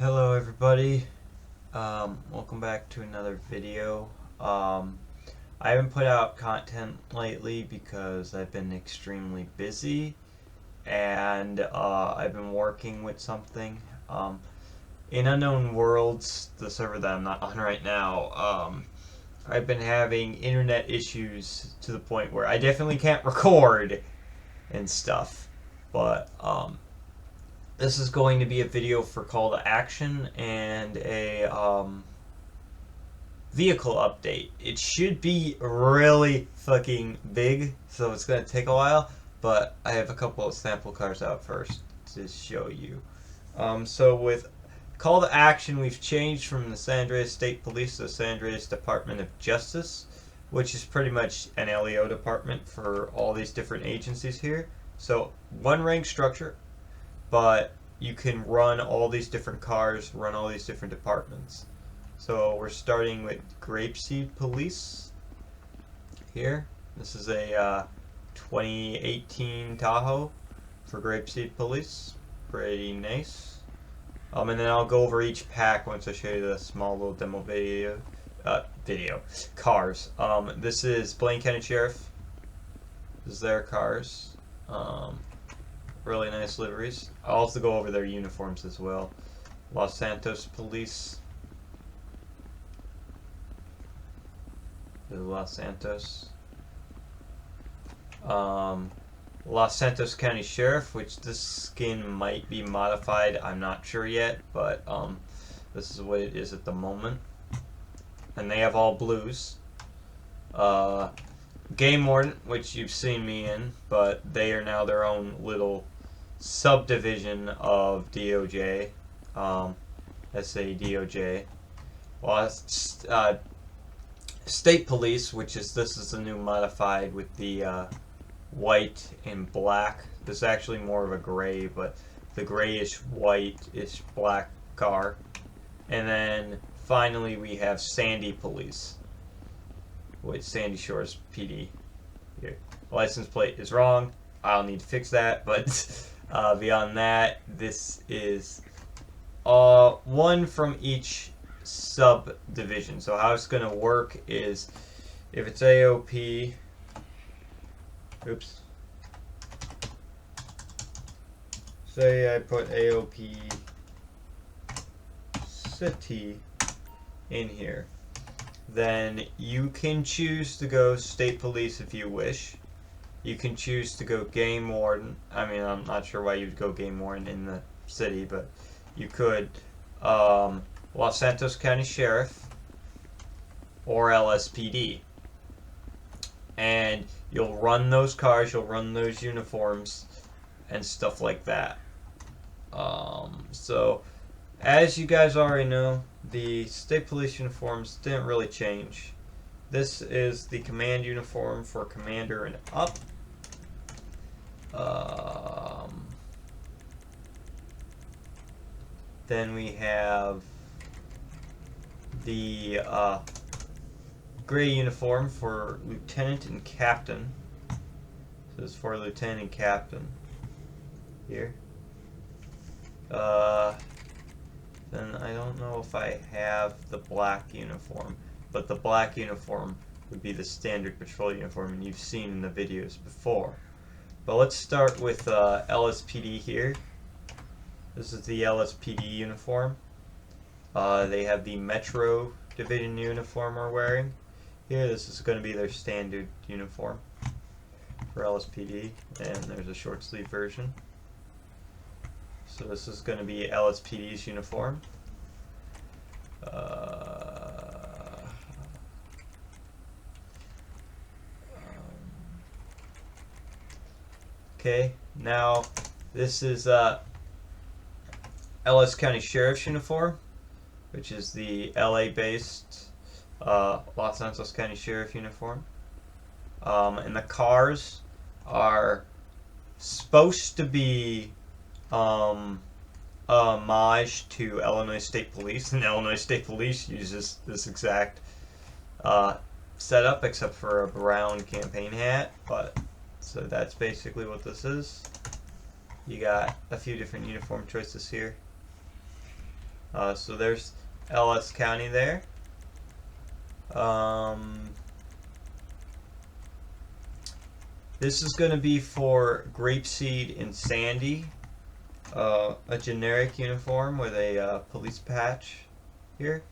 Hello everybody, welcome back to another video. I haven't put out content lately because I've been extremely busy and I've been working with something. In Unknown Worlds, the server that I'm not on right now, I've been having internet issues to the point where I definitely can't record and stuff, but this is going to be a video for call to action and a vehicle update. It should be really fucking big, so it's going to take a while, but I have a couple of sample cars out first to show you. So with call to action, we've changed from the San Andreas State Police to the San Andreas Department of Justice, which is pretty much an LEO department for all these different agencies here. So one rank structure, but you can run all these different cars, run all these different departments. So we're starting with Grapeseed Police here. This is a 2018 Tahoe for Grapeseed Police. Pretty nice. And then I'll go over each pack once I show you the small little demo video. Cars. This is Blaine County Sheriff. This is their cars. Really nice liveries. I'll also go over their uniforms as well. Los Santos Police. Los Santos. Los Santos County Sheriff, which this skin might be modified. I'm not sure yet, but this is what it is at the moment. And they have all blues. Game Warden, which you've seen me in, but they are now their own little subdivision of DOJ, SADOJ. State Police, which is this is the new modified with the white and black. This is actually more of a gray, but the grayish white-ish black car. And then finally we have Sandy Police, with Sandy Shores PD. Here. License plate is wrong. I'll need to fix that, but beyond that, this is one from each subdivision. So how it's going to work is if it's AOP, oops, say I put AOP City in here, then you can choose to go State Police if you wish. You can choose to go Game Warden. I mean, I'm not sure why you'd go Game Warden in the city, but you could Los Santos County Sheriff or LSPD. And you'll run those cars, you'll run those uniforms and stuff like that. So as you guys already know, the State Police uniforms didn't really change. This is the command uniform for Commander and up. Then we have the gray uniform for Lieutenant and Captain. This is for Lieutenant and Captain. Here. Then I don't know if I have the black uniform, but the black uniform would be the standard patrol uniform, and you've seen in the videos before. But let's start with LSPD here. This is the LSPD uniform. They have the Metro Division uniform we're wearing. Here, this is going to be their standard uniform for LSPD, and there's a short sleeve version. So this is going to be LSPD's uniform. Okay, now this is LS County Sheriff's uniform, which is the LA-based Los Angeles County Sheriff uniform. And the cars are supposed to be homage to Illinois State Police, and Illinois State Police uses this exact setup except for a brown campaign hat, but so that's basically what this is. You got a few different uniform choices here. So there's LS County there. This is going to be for Grapeseed and Sandy. A generic uniform with a police patch here.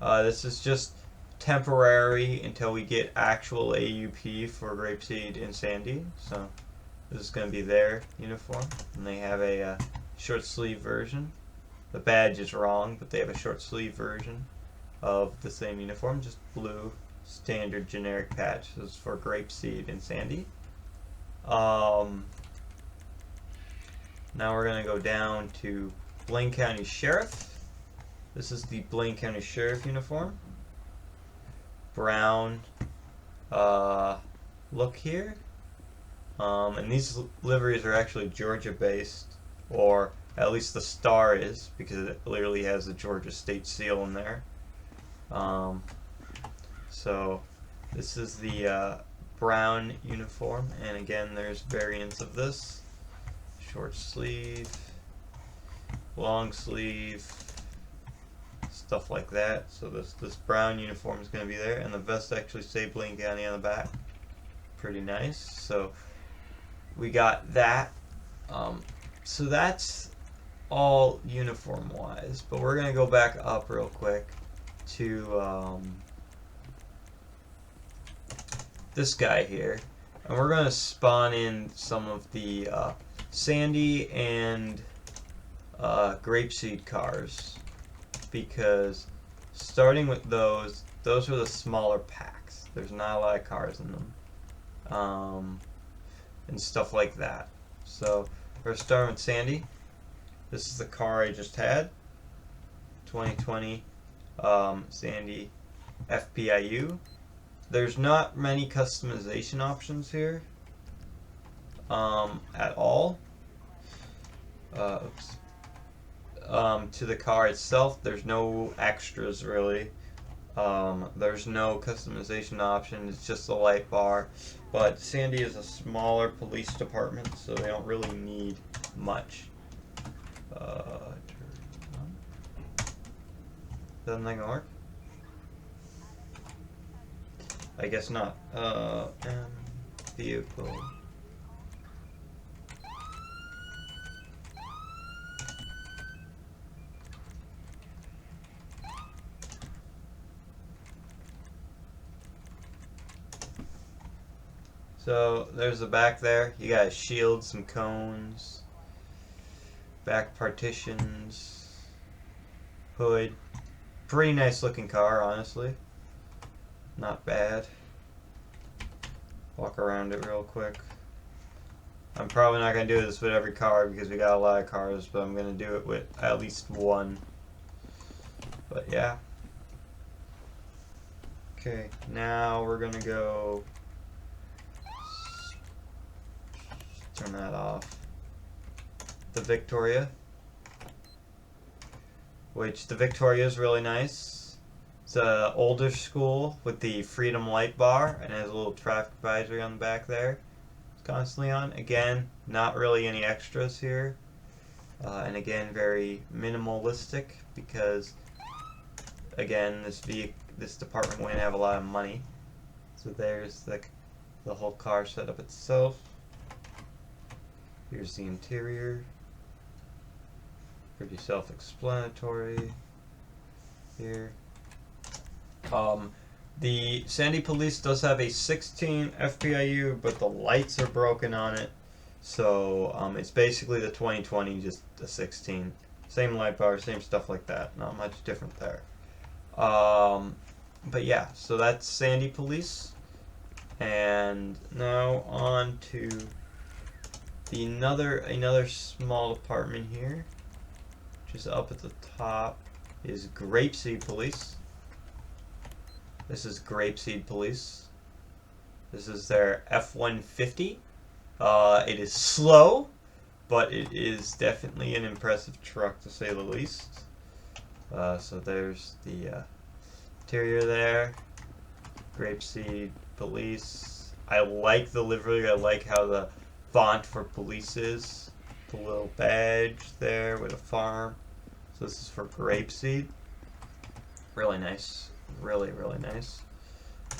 This is just temporary until we get actual AUP for Grapeseed and Sandy. So this is going to be their uniform, and they have a short sleeve version. The badge is wrong, but they have a short sleeve version of the same uniform, just blue standard generic patch. This is for Grapeseed and Sandy. Now we're going to go down to Blaine County Sheriff. This is the Blaine County Sheriff uniform. Brown look here. And these liveries are actually Georgia based, or at least the star is, because it literally has the Georgia state seal in there. So this is the brown uniform, and again there's variants of this. Short sleeve, long sleeve, stuff like that. So this brown uniform is going to be there, and the vest actually say Blaine County on the back. Pretty nice. So we got that. So that's all uniform wise, but we're going to go back up real quick to this guy here, and we're going to spawn in some of the Sandy and Grapeseed cars, because starting with those are the smaller packs. There's not a lot of cars in them, and stuff like that. So we're starting with Sandy. This is the car I just had, 2020 Sandy FPIU. There's not many customization options here at all. To the car itself, there's no extras really. There's no customization option, it's just the light bar. But Sandy is a smaller police department, so they don't really need much. Doesn't that gonna work? I guess not. Vehicle. So there's the back there. You got a shield, some cones, back partitions, hood. Pretty nice looking car, honestly. Not bad. Walk around it real quick. I'm probably not going to do this with every car because we got a lot of cars, but I'm going to do it with at least one. But yeah. Okay, now we're going to go... Turn that off. The Victoria. Which the Victoria is really nice. It's an older school with the Freedom Light Bar, and has a little traffic advisory on the back there. It's constantly on. Again, not really any extras here. And again, very minimalistic because, again, this department wouldn't have a lot of money. So there's the whole car setup itself. Here's the interior. Pretty self-explanatory here. The Sandy Police does have a 16 FPIU, but the lights are broken on it. So it's basically the 2020, just a 16. Same light bar, same stuff like that. Not much different there. But yeah, so that's Sandy Police. And now on to another small department here, which is up at the top, is Grapeseed Police. This is Grapeseed Police. This is their F-150. It is slow, but it is definitely an impressive truck to say the least. So there's the interior there. Grapeseed Police. I like the livery. I like how the font for police is. The little badge there with a farm. So this is for grapeseed. Really nice. Really, really nice.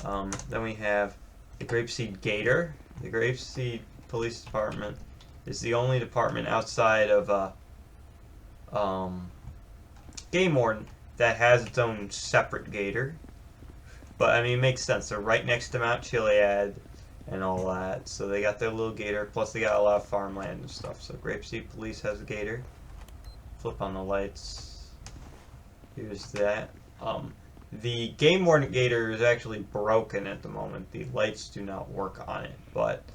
Then we have the grapeseed gator. The grapeseed police department is the only department outside of game warden that has its own separate gator. But I mean, it makes sense. They're right next to Mount Chiliad and all that, so they got their little gator. Plus, they got a lot of farmland and stuff. So grapeseed police has a gator. Flip on the lights. Here's that. The game warden gator is actually broken at the moment. The lights do not work on it, but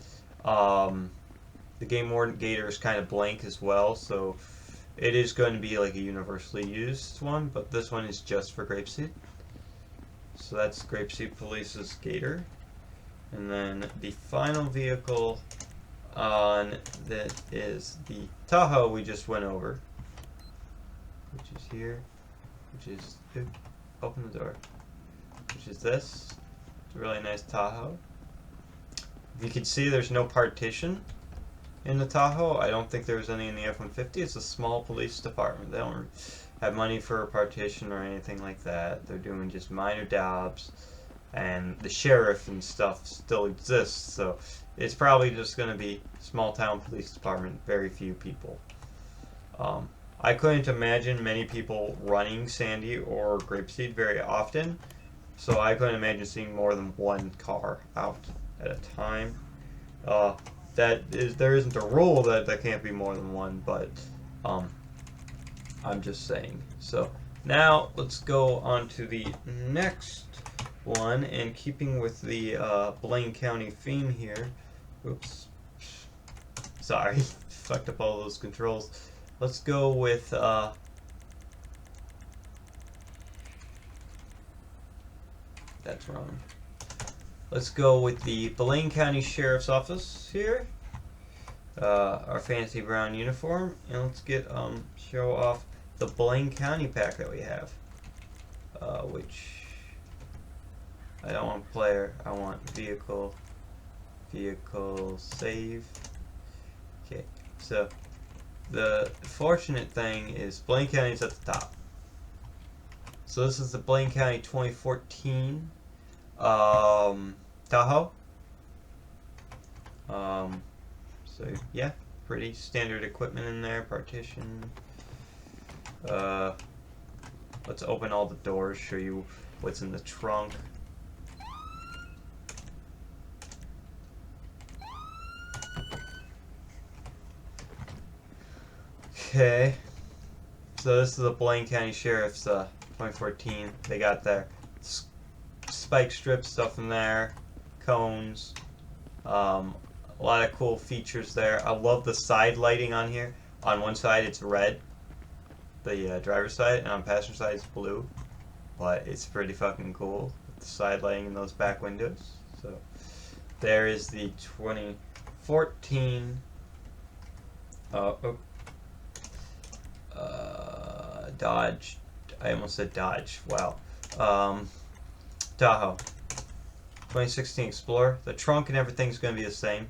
the game warden gator is kind of blank as well, so it is going to be like a universally used one, but this one is just for grapeseed. So that's grapeseed police's gator. And then the final vehicle on that is the Tahoe we just went over, which is here, which is, open the door, which is this. It's a really nice Tahoe. If you can see, there's no partition in the Tahoe. I don't think there's any in the F-150. It's a small police department. They don't have money for a partition or anything like that. They're doing just minor jobs, and the sheriff and stuff still exists, so it's probably just going to be small town police department, very few people. I couldn't imagine many people running Sandy or Grapeseed very often, so I couldn't imagine seeing more than one car out at a time. There isn't a rule that there can't be more than one, but I'm just saying. So now let's go on to the next one, and keeping with the Blaine County theme here. Oops. Sorry, fucked up all those controls. Let's go with that's wrong. Let's go with the Blaine County Sheriff's Office here. Our fancy brown uniform, and let's get show off the Blaine County pack that we have. Which I don't want player, I want vehicle save. Okay, so the fortunate thing is Blaine County is at the top. So this is the Blaine County 2014 Tahoe. So yeah, pretty standard equipment in there. Partition. Let's open all the doors, show you what's in the trunk. Okay, so this is the Blaine County Sheriff's 2014. They got their spike strip stuff in there, cones, a lot of cool features there. I love the side lighting on here. On one side it's red, the driver's side, and on passenger side it's blue, but it's pretty fucking cool with the side lighting in those back windows. So there is the 2014 Dodge. I almost said Dodge. Wow. Tahoe. 2016 Explorer. The trunk and everything's going to be the same,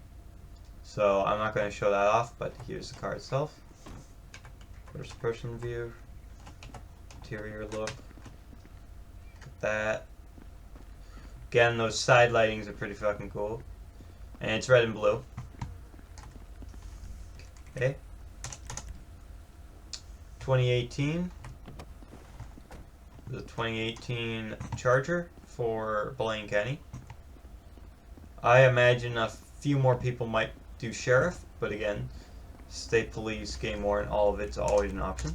so I'm not going to show that off, but here's the car itself. First person view. Interior look. Look at that. Again, those side lightings are pretty fucking cool. And it's red and blue. Okay. 2018. The 2018 Charger for Blaine County. I imagine a few more people might do sheriff, but again, state police, game warden, all of it's always an option.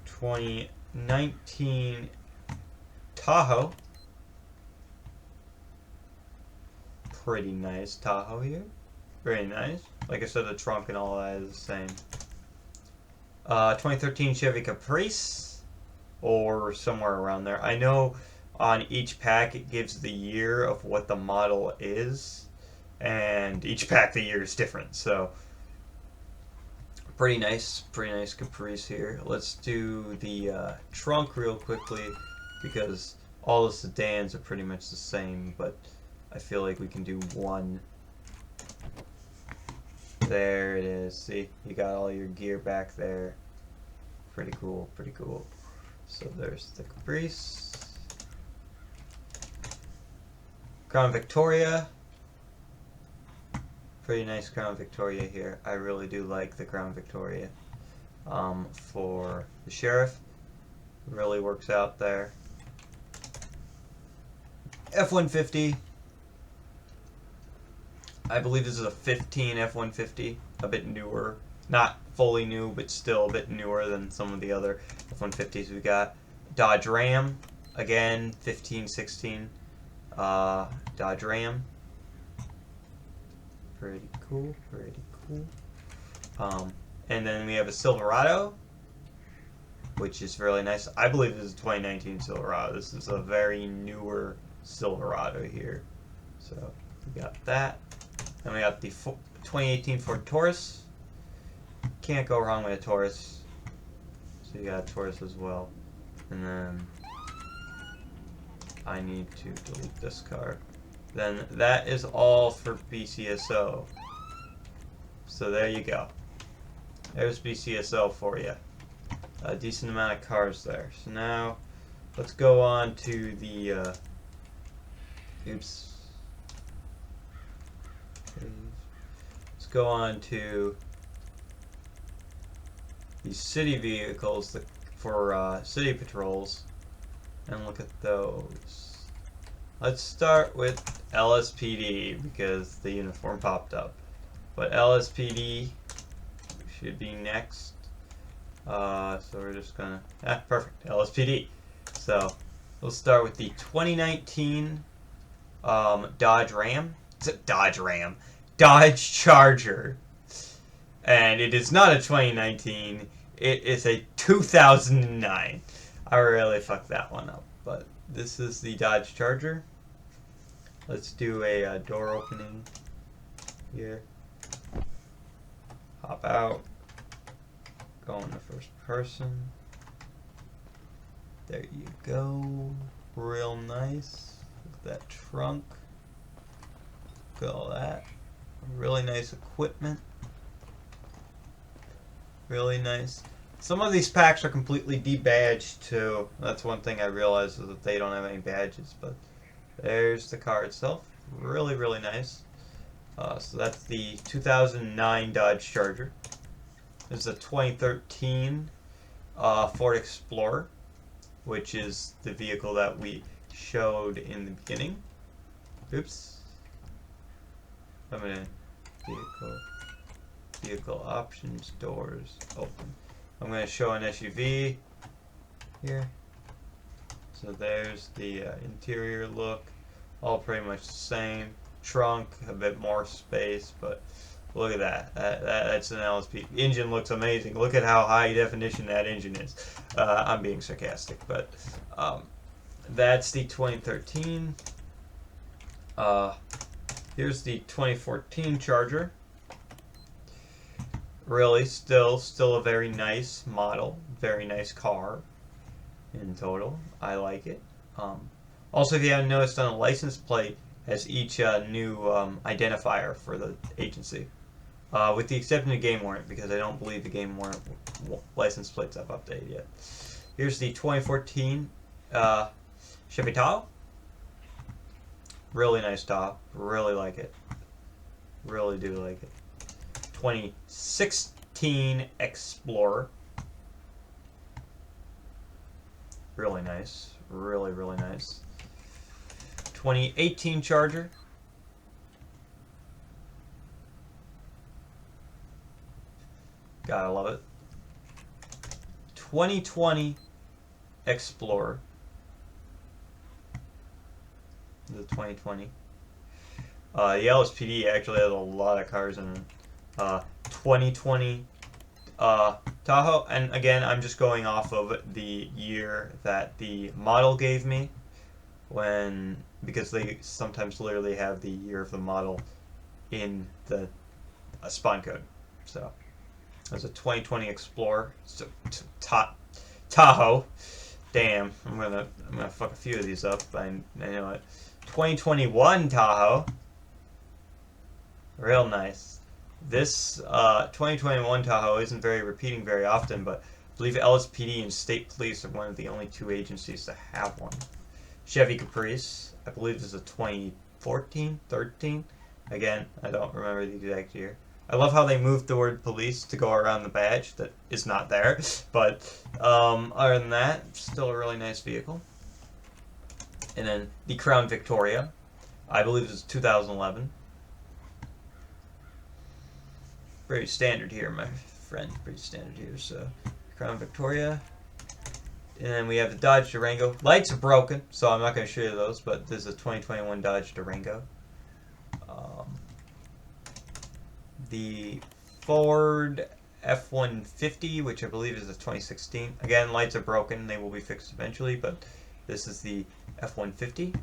2019 Tahoe. Pretty nice Tahoe here. Very nice. Like I said, the trunk and all that is the same. 2013 Chevy Caprice, or somewhere around there. I know on each pack it gives the year of what the model is, and each pack the year is different, so pretty nice Caprice here. Let's do the trunk real quickly, because all the sedans are pretty much the same, but I feel like we can do one. There it is. See, you got all your gear back there. Pretty cool, pretty cool. So there's the Caprice. Crown Victoria. Pretty nice Crown Victoria here. I really do like the Crown Victoria. For the Sheriff. Really works out there. F-150. I believe this is a 15 F-150. A bit newer. Not fully new, but still a bit newer than some of the other F-150s we got. Dodge Ram. Again, 15, 16. Dodge Ram. Pretty cool, pretty cool. And then we have a Silverado, which is really nice. I believe this is a 2019 Silverado. This is a very newer Silverado here. So we got that. Then we got the 2018 Ford Taurus. Can't go wrong with a Taurus. So you got a Taurus as well. And then I need to delete this car. Then that is all for BCSO. So there you go. There's BCSO for you. A decent amount of cars there. So now let's go on to the oops. Let's go on to these city vehicles for city patrols and look at those. Let's start with LSPD because the uniform popped up. But LSPD should be next. So we're just gonna perfect, LSPD. So we'll start with the 2019 Dodge Ram. It's a Dodge Ram. Dodge Charger. And it is not a 2019. It is a 2009. I really fucked that one up. But this is the Dodge Charger. Let's do a door opening here. Hop out. Go into first person. There you go. Real nice. Look at that trunk. Look at all that. Really nice equipment. Really nice. Some of these packs are completely debadged too. That's one thing I realized is that they don't have any badges. But there's the car itself. Really, really nice. So that's the 2009 Dodge Charger. This is a 2013 Ford Explorer, which is the vehicle that we showed in the beginning. Oops. I'm in vehicle options, doors open. I'm going to show an SUV here. So there's the interior look, all pretty much the same. Trunk, a bit more space, but look at that. That's an LSP. Engine looks amazing. Look at how high definition that engine is. I'm being sarcastic, but that's the 2013. Here's the 2014 Charger. Really, still a very nice model, very nice car in total. I like it. Also, if you haven't noticed, on the license plate has each new identifier for the agency, with the exception of game warrant, because I don't believe the game warrant license plates have updated yet. Here's the 2014 Chevy Tahoe. Really nice top. Really like it. Really do like it. 2016 Explorer. Really nice. Really, really nice. 2018 Charger. Gotta love it. 2020 Explorer. The 2020. The LSPD actually has a lot of cars in it. 2020 Tahoe, and again, I'm just going off of the year that the model gave me, because they sometimes literally have the year of the model in the spawn code. So there's a 2020 Explorer. So Tahoe. Damn, I'm gonna fuck a few of these up. I know it. 2021 Tahoe. Real nice. This 2021 Tahoe isn't repeating very often, but believe LSPD and state police are one of the only two agencies to have one. Chevy Caprice, I believe this is a 2014, 13. Again, I don't remember the exact year. I love how they moved the word police to go around the badge that is not there. But other than that, still a really nice vehicle. And then the Crown Victoria, I believe this is 2011. Pretty standard here, my friend. Pretty standard here. So, Crown Victoria. And then we have the Dodge Durango. Lights are broken, so I'm not going to show you those, but this is a 2021 Dodge Durango. The Ford F-150, which I believe is a 2016. Again, lights are broken. They will be fixed eventually, but this is the F-150,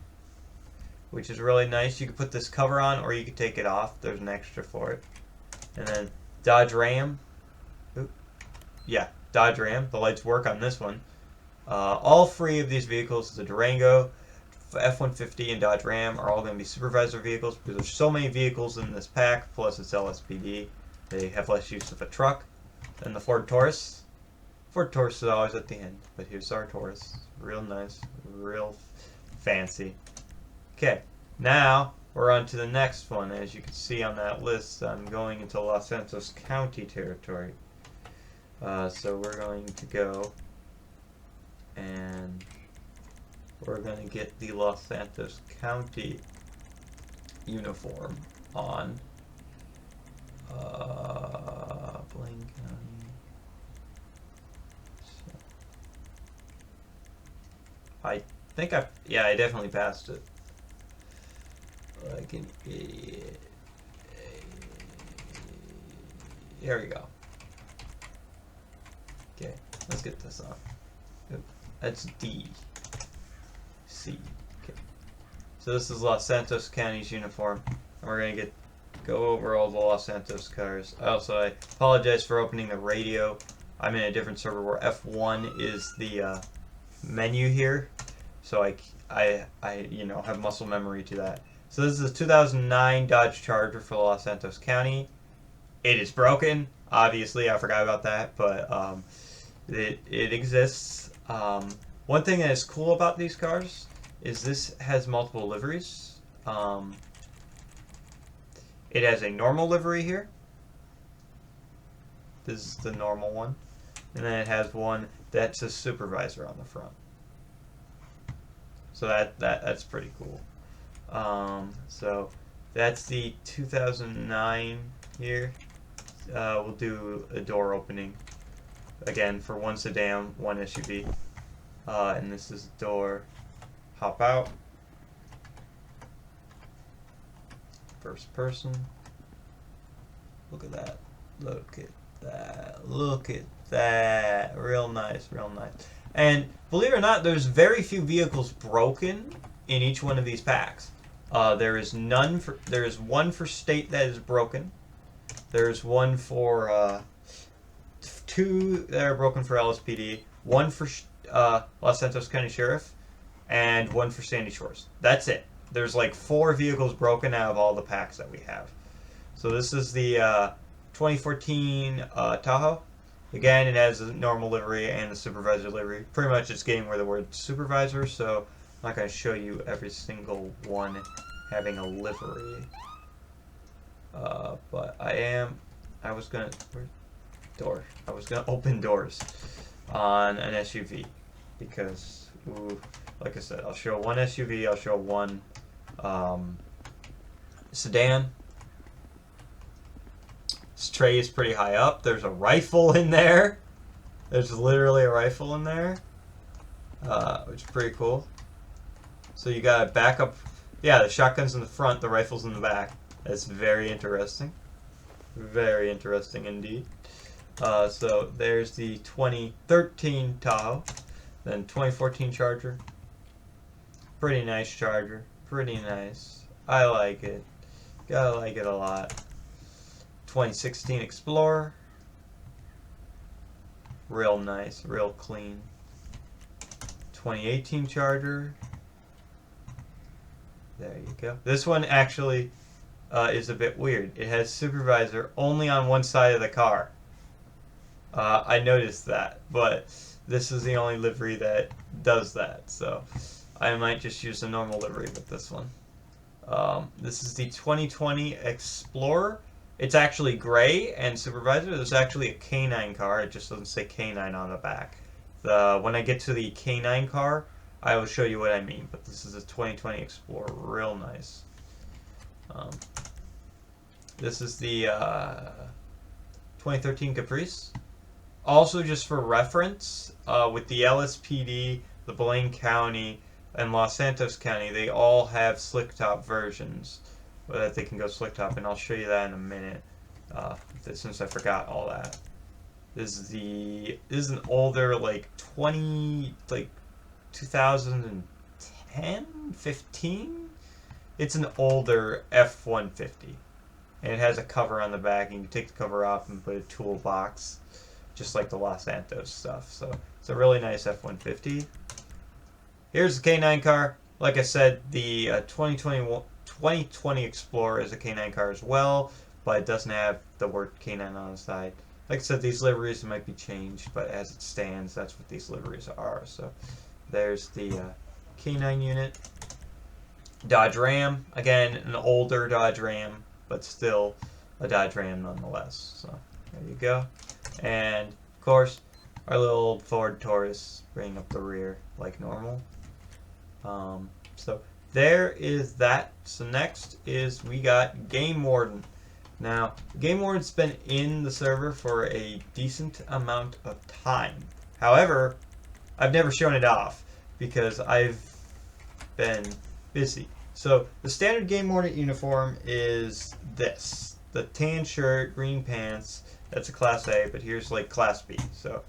which is really nice. You can put this cover on, or you can take it off. There's an extra for it. And then Dodge Ram. Ooh. Yeah, Dodge Ram. The lights work on this one. All three of these vehicles, the Durango, F-150, and Dodge Ram, are all going to be supervisor vehicles because there's so many vehicles in this pack, plus it's LSPD. They have less use of a truck than the Ford Taurus. Ford Taurus is always at the end, but here's our Taurus. Real nice, real fancy. Okay, now we're on to the next one. As you can see on that list, I'm going into Los Santos County territory. So we're going to go and we're going to get the Los Santos County uniform on. Blaine County. So, I think I definitely passed it. Like an idiot. Here we go. Okay, let's get this on. Oop, that's D. C. Okay. So this is Los Santos County's uniform, and we're gonna go over all the Los Santos cars. I apologize for opening the radio. I'm in a different server where F1 is the menu here, so I have muscle memory to that. So this is a 2009 Dodge Charger for Los Santos County. It is broken, obviously. I forgot about that, but it exists. One thing that is cool about these cars is this has multiple liveries. It has a normal livery here. This is the normal one. And then it has one that says supervisor on the front. So that's pretty cool. So that's the 2009 here. We'll do a door opening. Again, for one sedan, one SUV. And this is the door. Hop out. First person. Look at that. Look at that. Look at that. Real nice, real nice. And believe it or not, there's very few vehicles broken in each one of these packs. There is one for state that is broken. There's one for two that are broken for LSPD, one for Los Santos County Sheriff, and one for Sandy Shores. That's it. There's like 4 vehicles broken out of all the packs that we have. So this is the 2014 Tahoe. Again, it has a normal livery and the supervisor livery. Pretty much it's getting where the word supervisor, so I'm not going to show you every single one having a livery. But I was going to open doors on an SUV because, like I said, I'll show one SUV, I'll show one sedan. This tray is pretty high up. There's a rifle in there. There's literally a rifle in there, which is pretty cool. So you got a backup. Yeah, the shotgun's in the front, the rifle's in the back. That's very interesting. Very interesting indeed. So there's the 2013 Tahoe, then 2014 Charger. Pretty nice Charger. Pretty nice. I like it. Gotta like it a lot. 2016 Explorer. Real nice, real clean. 2018 Charger. There you go. This one actually is a bit weird. It has supervisor only on one side of the car. I noticed that, but this is the only livery that does that, so I might just use a normal livery with this one. This is the 2020 Explorer. It's actually gray, and Supervisor, there's actually a K9 car. It just doesn't say K9 on the back. When I get to the K9 car, I will show you what I mean, but this is a 2020 Explorer. Real nice. Um, this is the 2013 Caprice. Also, just for reference, with the LSPD, the Blaine County, and Los Santos County, they all have slick top versions that they can go slick top, and I'll show you that in a minute. Since I forgot all that, this is an older 2010, 15. It's an older F-150, and it has a cover on the back, and you can take the cover off and put a toolbox, just like the Los Santos stuff. So it's a really nice F-150. Here's the K9 car. Like I said, the 2020 Explorer is a K9 car as well, but it doesn't have the word K9 on the side. Like I said, these liveries might be changed, but as it stands, that's what these liveries are. So there's the K9 unit. Dodge Ram. Again, an older Dodge Ram, but still a Dodge Ram nonetheless. So there you go. And, of course, our little Ford Taurus bringing up the rear like normal. So there is that. So next is we got Game Warden. Now, Game Warden's been in the server for a decent amount of time. However, I've never shown it off because I've been busy. So the standard Game Warden uniform is this. The tan shirt, green pants. That's a Class A, but here's like Class B. So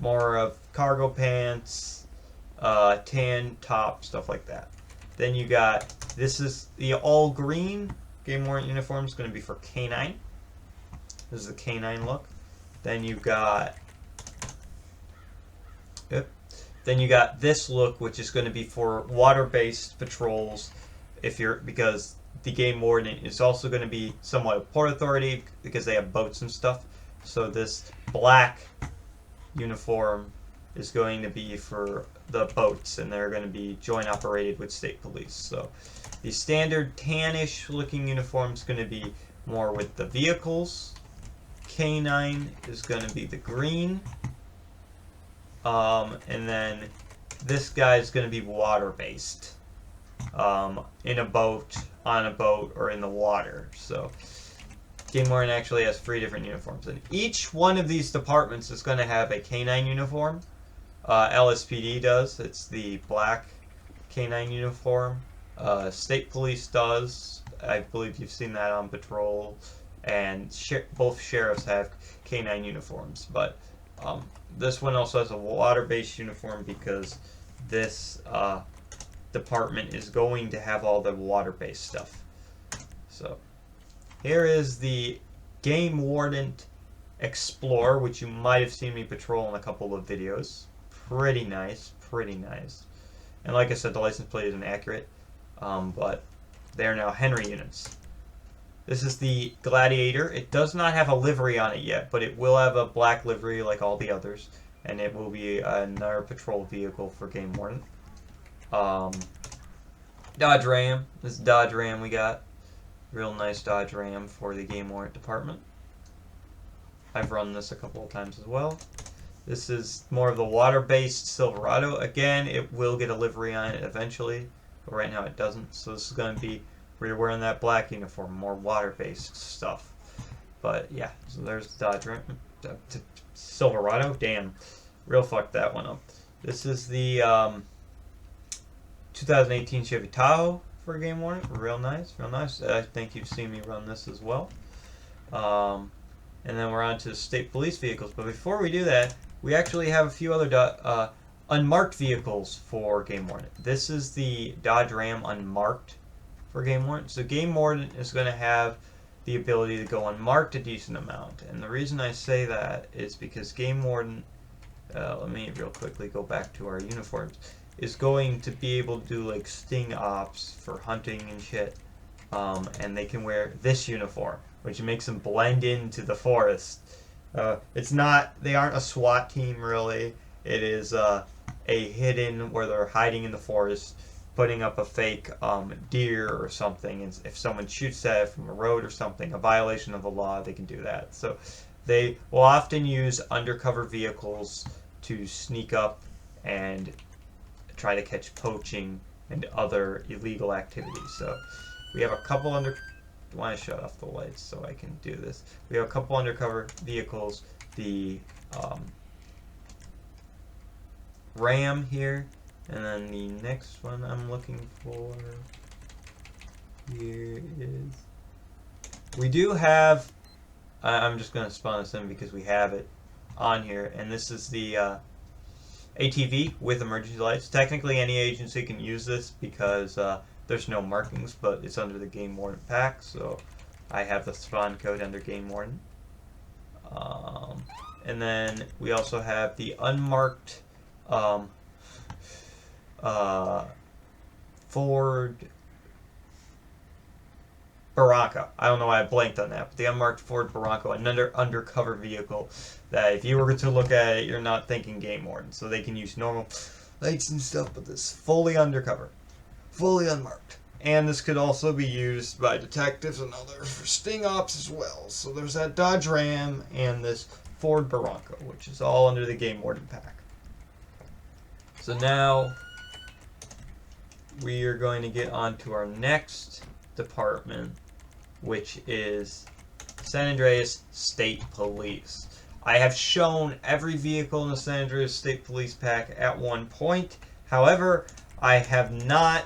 more of cargo pants, tan top, stuff like that. Then you got, this is the all green Game Warden uniform. Is going to be for K9. This is the K9 look. Then you got, then you got this look, which is going to be for water-based patrols. Because the Game Warden is also going to be somewhat a port authority because they have boats and stuff. So this black uniform is going to be for the boats, and they're going to be joint operated with state police. So the standard tannish looking uniform is going to be more with the vehicles. K9 is going to be the green. And then this guy is going to be water based. In a boat, on a boat, or in the water. So Game Warden actually has 3 different uniforms, and each one of these departments is going to have a K9 uniform. LSPD does. It's the black K9 uniform. State Police does. I believe you've seen that on patrol. And both sheriffs have K9 uniforms. But this one also has a water-based uniform because this department is going to have all the water-based stuff. So here is the Game Warden Explorer, which you might have seen me patrol in a couple of videos. Pretty nice, pretty nice. And like I said, the license plate isn't accurate, but they are now Henry units. This is the Gladiator. It does not have a livery on it yet, but it will have a black livery like all the others, and it will be another patrol vehicle for Game Warden. Dodge Ram. This is Dodge Ram we got. Real nice Dodge Ram for the Game Warden department. I've run this a couple of times as well. This is more of the water-based Silverado. Again, it will get a livery on it eventually, but right now it doesn't. So this is going to be where you're wearing that black uniform, more water-based stuff. But yeah, so there's Dodge Ram. Silverado. Damn, real fucked that one up. This is the 2018 Chevy Tahoe for Game Warden. Real nice, real nice. I think you've seen me run this as well. And then we're on to state police vehicles. But before we do that, we actually have a few other unmarked vehicles for Game Warden. This is the Dodge Ram unmarked for Game Warden. So Game Warden is going to have the ability to go unmarked a decent amount. And the reason I say that is because Game Warden, let me real quickly go back to our uniforms, is going to be able to do like sting ops for hunting and shit. And they can wear this uniform, which makes them blend into the forest It's not. They aren't a SWAT team really. It is a hidden where they're hiding in the forest, putting up a fake deer or something. And if someone shoots at it from a road or something, a violation of the law, they can do that. So they will often use undercover vehicles to sneak up and try to catch poaching and other illegal activities. So we have a couple I want to shut off the lights so I can do this. We have a couple undercover vehicles. The Ram here, and then the next one I'm looking for here is, we do have, I'm just going to spawn this in because we have it on here, and this is the ATV with emergency lights. Technically any agency can use this because there's no markings, but it's under the Game Warden pack, so I have the spawn code under Game Warden. And then we also have the unmarked Ford Bronco. I don't know why I blanked on that, but the unmarked Ford Bronco, another undercover vehicle that if you were to look at it, you're not thinking Game Warden. So they can use normal lights and stuff, but this fully undercover, fully unmarked. And this could also be used by detectives and others for sting ops as well. So there's that Dodge Ram and this Ford Bronco, which is all under the Game Warden pack. So now we are going to get on to our next department, which is San Andreas State Police. I have shown every vehicle in the San Andreas State Police pack at one point. However, I have not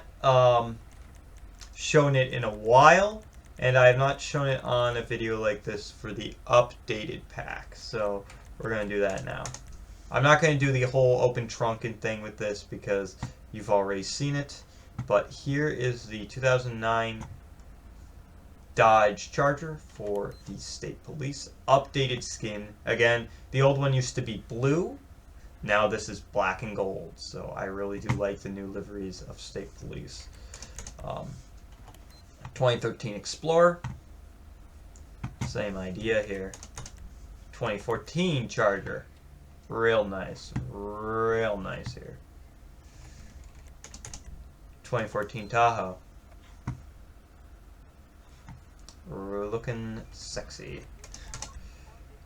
shown it in a while, and I have not shown it on a video like this for the updated pack. So we're going to do that now. I'm not going to do the whole open trunk and thing with this because you've already seen it. But here is the 2009 Dodge Charger for the State Police. Updated skin. Again, the old one used to be blue. Now this is black and gold. So I really do like the new liveries of State Police. 2013 Explorer. Same idea here. 2014 Charger. Real nice. Real nice here. 2014 Tahoe. We're looking sexy.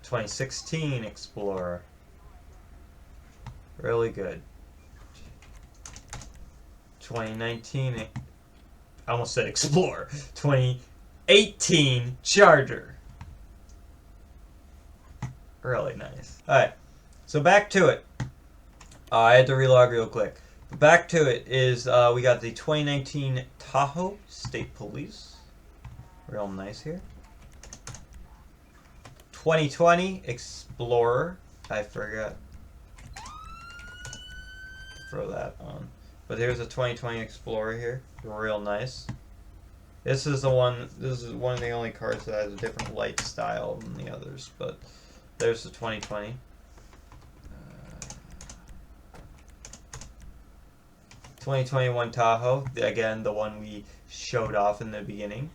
2016 Explorer. Really good. 2019, I almost said Explorer. 2018 Charger. Really nice. Alright, so back to it. I had to relog real quick. Back to it is we got the 2019 Tahoe State Police. Real nice here. 2020 Explorer. I forgot to throw that on. But here's a 2020 Explorer here. Real nice. This is the one. This is one of the only cars that has a different light style than the others. But there's the 2020. 2021 Tahoe, again the one we showed off in the beginning.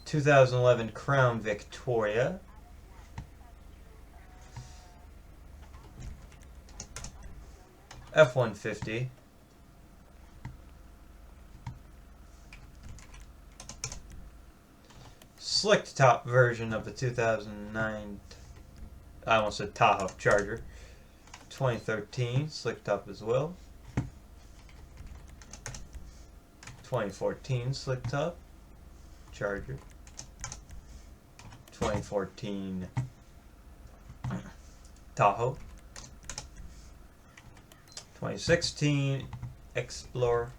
2011 Crown Victoria. F-150. Slicked top version of the 2009, I almost said Tahoe Charger. 2013 slick top as well. 2014 slick top Charger. 2014 Tahoe. 2016 Explorer.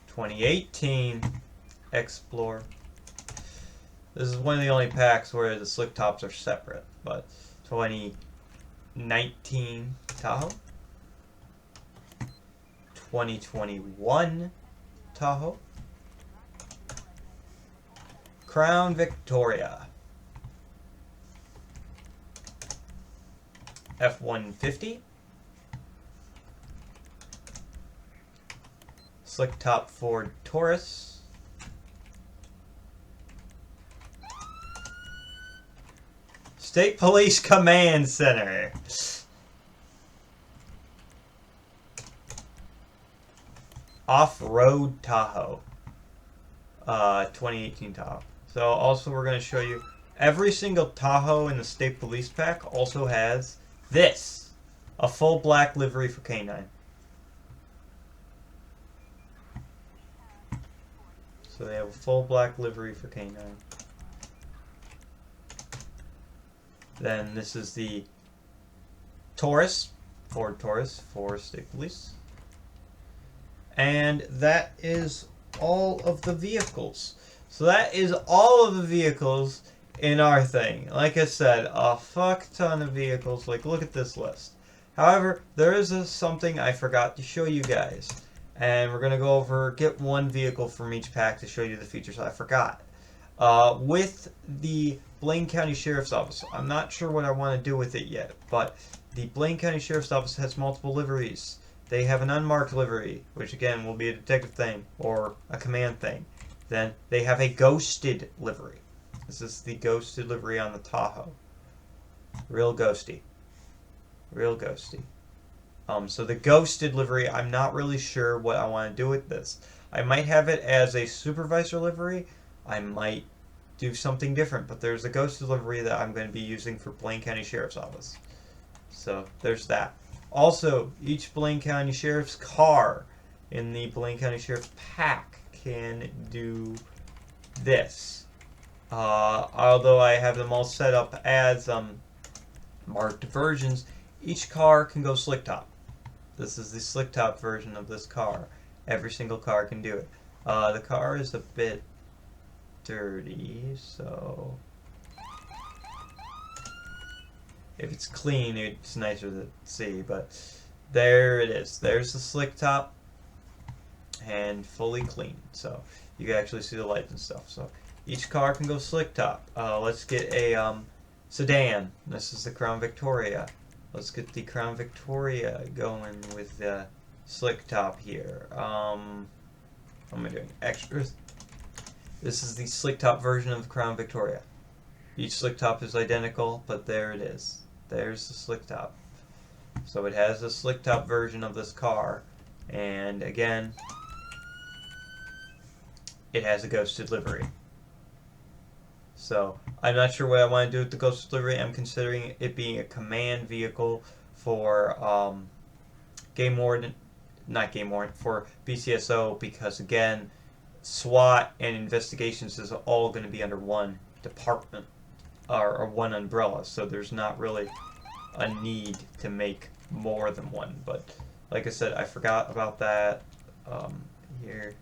2018 Explorer. This is one of the only packs where the slick tops are separate, but 2019 Tahoe, 2021 Tahoe, Crown Victoria, F-150, slick top Ford Taurus, State Police Command Center. Off-road Tahoe. 2018 Tahoe. So also we're going to show you every single Tahoe in the State Police pack also has this. A full black livery for K9. So they have a full black livery for K9. Then this is the Taurus, Ford Taurus for State Police. And that is all of the vehicles. So that is all of the vehicles in our thing. Like I said, a fuck ton of vehicles. Like, look at this list. However, there is something I forgot to show you guys. And we're going to go over, get one vehicle from each pack to show you the features I forgot. With the Blaine County Sheriff's Office, I'm not sure what I want to do with it yet, but the Blaine County Sheriff's Office has multiple liveries. They have an unmarked livery, which again will be a detective thing or a command thing. Then they have a ghosted livery. This is the ghosted livery on the Tahoe. Real ghosty. Real ghosty. So the ghosted livery, I'm not really sure what I want to do with this. I might have it as a supervisor livery. I might do something different, but there's a ghosted livery that I'm going to be using for Blaine County Sheriff's Office. So there's that. Also, each Blaine County Sheriff's car in the Blaine County Sheriff's pack can do this. Although I have them all set up as marked versions, each car can go slick top. This is the slick top version of this car. Every single car can do it. The car is a bit dirty, so if it's clean, it's nicer to see, but there it is. There's the slick top and fully clean, so you can actually see the lights and stuff. So each car can go slick top. Let's get a sedan. This is the Crown Victoria. Let's get the Crown Victoria going with the slick top here. What am I doing? Extras. This is the slick top version of the Crown Victoria. Each slick top is identical, but there it is. There's the slick top. So it has a slick top version of this car, and again, it has a ghosted livery. So I'm not sure what I want to do with the ghosted livery. I'm considering it being a command vehicle for game warden, not game warden, for BCSO, because again, SWAT and investigations is all going to be under one department or one umbrella, so there's not really a need to make more than one. But like I said, I forgot about that here.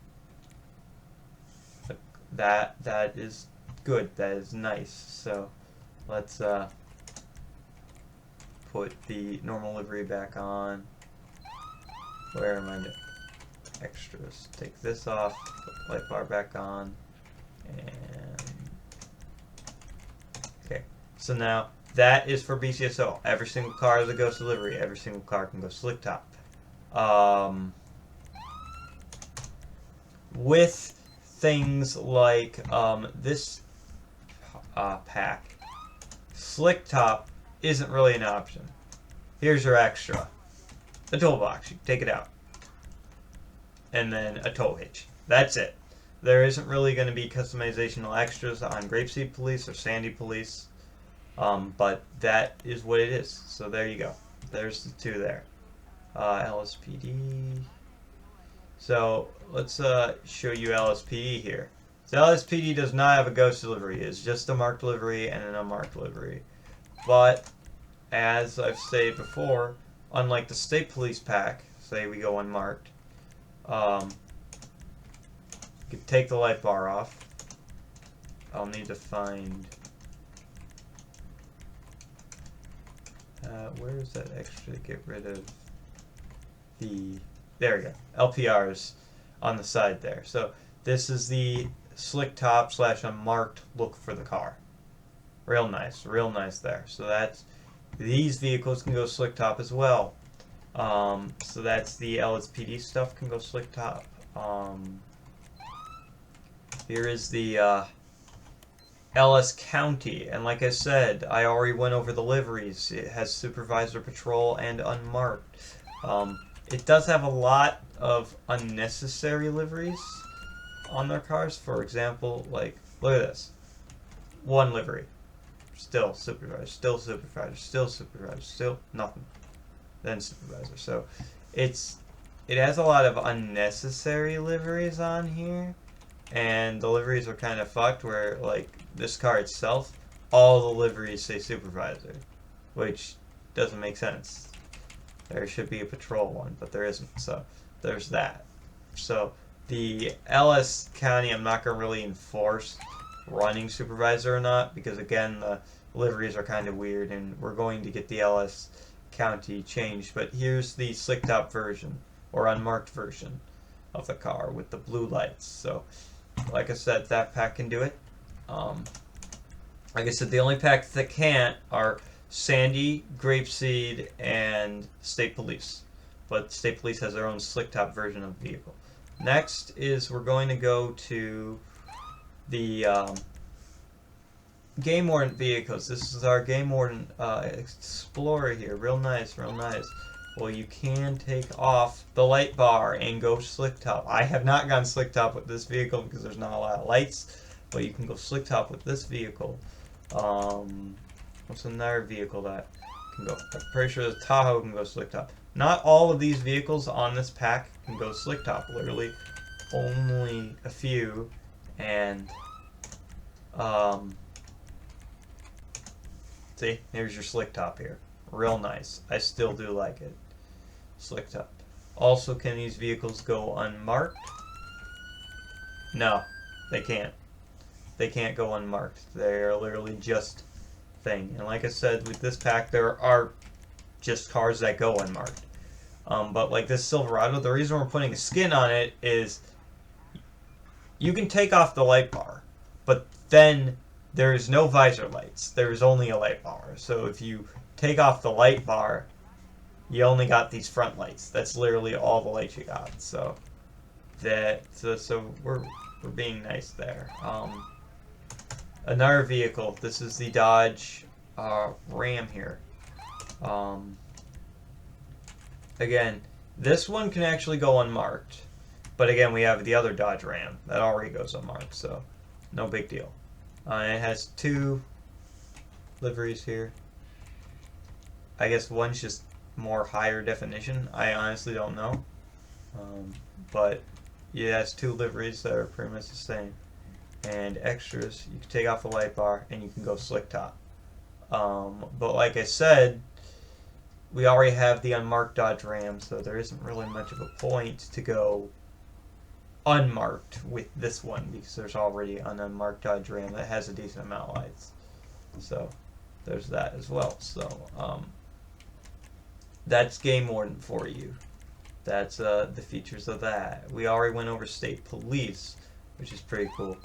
That is good. That is nice. So let's put the normal livery back on. Where am I? Extras. Take this off. Put the light bar back on. And okay. So now that is for BCSO. Every single car is a ghost livery. Every single car can go slick top. With things like this pack, slick top isn't really an option. Here's your extra. The toolbox. You take it out. And then a tow hitch. That's it. There isn't really going to be customizational extras on Grapeseed Police or Sandy Police. But that is what it is. So there you go. There's the two there. LSPD. So let's show you LSPD here. So LSPD does not have a ghost livery. It's just a marked livery and an unmarked livery. But as I've stated before, unlike the State Police pack, say we go unmarked, you can take the light bar off. I'll need to find where is that extra to get rid of the, there we go, LPRs on the side there. So this is the slick top / unmarked look for the car. Real nice there. So that's, these vehicles can go slick top as well. So that's the LSPD stuff can go slick top. Here is the LS County, and like I said, I already went over the liveries. It has supervisor patrol and unmarked. It does have a lot of unnecessary liveries on their cars. For example, like, look at this. One livery. Still supervisor, still supervisor, still supervisor, still nothing. Then supervisor. So it has a lot of unnecessary liveries on here. And the liveries are kind of fucked where, like, this car itself, all the liveries say supervisor, which doesn't make sense. There should be a patrol one, but there isn't, so there's that. So the LS County, I'm not going to really enforce running supervisor or not, because again, the liveries are kind of weird, and we're going to get the LS County changed. But here's the slick top version, or unmarked version of the car with the blue lights. So like I said, that pack can do it. Like I said, the only packs that can't are Sandy, Grapeseed, and State Police. But State Police has their own slick top version of the vehicle. Next is we're going to go to the Game Warden vehicles. This is our Game Warden Explorer here. Real nice, real nice. Well, you can take off the light bar and go slick top. I have not gone slick top with this vehicle because there's not a lot of lights, but you can go slick top with this vehicle. What's another vehicle that can go? I'm pretty sure the Tahoe can go slick top. Not all of these vehicles on this pack can go slick top. Literally, only a few. And see, here's your slick top here. Real nice. I still do like it. Slick top. Also, can these vehicles go unmarked? No, they can't. They can't go unmarked. They are literally just thing. And like I said, with this pack, there are just cars that go unmarked. But like this Silverado, the reason we're putting a skin on it is you can take off the light bar, but then there is no visor lights. There is only a light bar. So if you take off the light bar, you only got these front lights. That's literally all the lights you got. So we're being nice there. Another vehicle. This is the Dodge Ram here. Again, this one can actually go unmarked, but again, we have the other Dodge Ram that already goes unmarked, so no big deal. It has two liveries here. I guess one's just more higher definition. I honestly don't know. But yeah, it has two liveries that are pretty much the same. And extras, you can take off the light bar and you can go slick top. But like I said, we already have the unmarked Dodge Ram, so there isn't really much of a point to go unmarked with this one because there's already an unmarked Dodge Ram that has a decent amount of lights. So there's that as well. So that's Game Warden for you. That's the features of that. We already went over State Police, which is pretty cool.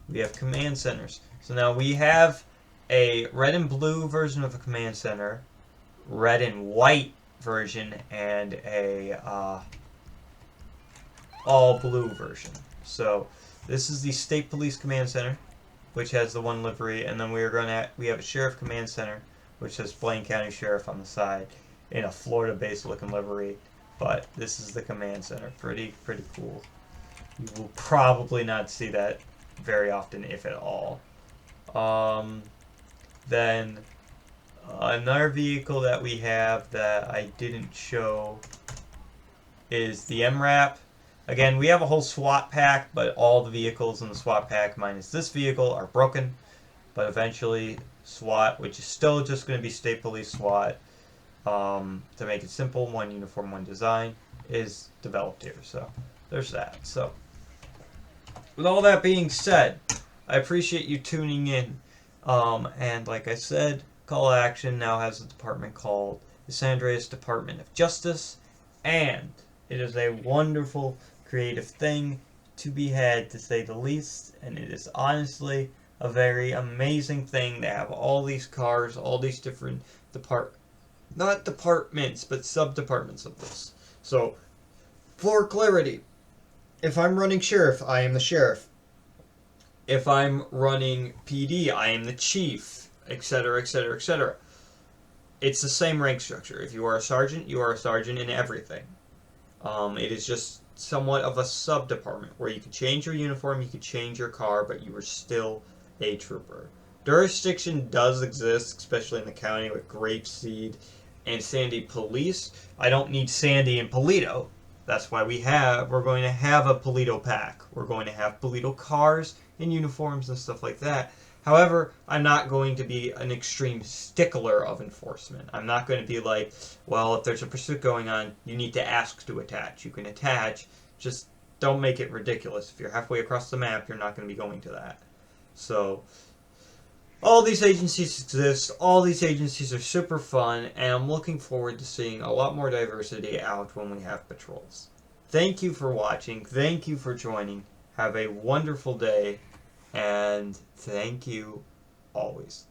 We have command centers. So now we have a red and blue version of a command center, red and white version, and a all blue version. So this is the State Police Command Center, which has the one livery, and then we have a Sheriff Command Center, which says Blaine County Sheriff on the side in a Florida-based looking livery. But this is the command center. Pretty cool. You will probably not see that very often, if at all. Then another vehicle that we have that I didn't show is the MRAP. Again, we have a whole SWAT pack, but all the vehicles in the SWAT pack minus this vehicle are broken. But eventually SWAT, which is still just going to be State Police SWAT, to make it simple, one uniform, one design, is developed here. So there's that. So with all that being said, I appreciate you tuning in. And like I said, Call to Action now has a department called the Andreas Department of Justice, and it is a wonderful, creative thing to be had, to say the least, and it is honestly a very amazing thing to have all these cars, all these different not departments, but sub-departments of this. So, for clarity, if I'm running sheriff, I am the sheriff. If I'm running PD, I am the chief, etc., etc., etc. It's the same rank structure. If you are a sergeant, you are a sergeant in everything. It is just somewhat of a sub-department where you can change your uniform, you can change your car, but you are still a trooper. Jurisdiction does exist, especially in the county with Grapeseed and Sandy Police. I don't need Sandy and Polito. That's why we're going to have a Polito pack. We're going to have Polito cars and uniforms and stuff like that. However, I'm not going to be an extreme stickler of enforcement. I'm not going to be like, well, if there's a pursuit going on, you need to ask to attach. You can attach, just don't make it ridiculous. If you're halfway across the map, you're not going to be going to that. So, all these agencies exist, all these agencies are super fun, and I'm looking forward to seeing a lot more diversity out when we have patrols. Thank you for watching, thank you for joining, have a wonderful day, and thank you always.